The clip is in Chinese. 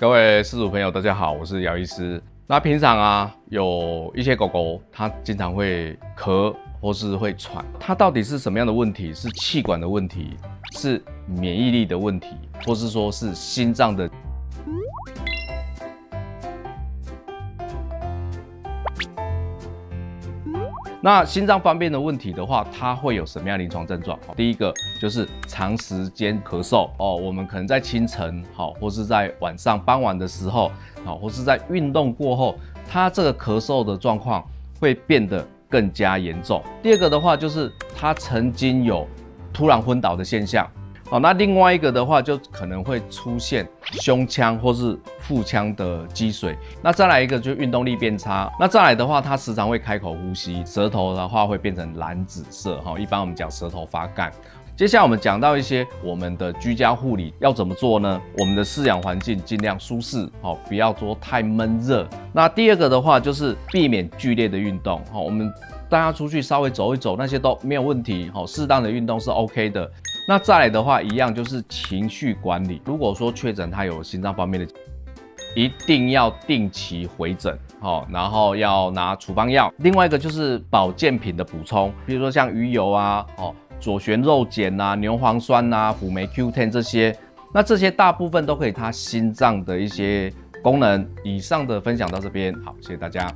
各位饲主朋友，大家好，我是姚医师。那平常啊，有一些狗狗它经常会咳或是会喘，它到底是什么样的问题？是气管的问题，是免疫力的问题，或是说是心脏的？那心脏方面的问题的话，它会有什么样的临床症状？第一个就是长时间咳嗽哦，我们可能在清晨好，或是在晚上傍晚的时候好，或是在运动过后，它这个咳嗽的状况会变得更加严重。第二个的话就是它曾经有突然昏倒的现象。好，那另外一个的话，就可能会出现胸腔或是腹腔的积水。那再来一个，就运动力变差。那再来的话，它时常会开口呼吸，舌头的话会变成蓝紫色。哈，一般我们讲舌头发干。接下来我们讲到一些我们的居家护理要怎么做呢？我们的饲养环境尽量舒适，好，不要做太闷热。那第二个的话，就是避免剧烈的运动。好，我们大家出去稍微走一走，那些都没有问题。好，适当的运动是 OK 的。那再来的话，一样就是情绪管理。如果说确诊他有心脏方面的，一定要定期回诊，然后要拿处方药。另外一个就是保健品的补充，比如说像鱼油啊，左旋肉碱啊、牛磺酸啊、辅酶 Q10 这些，那这些大部分都可以它心脏的一些功能。以上的分享到这边，好，谢谢大家。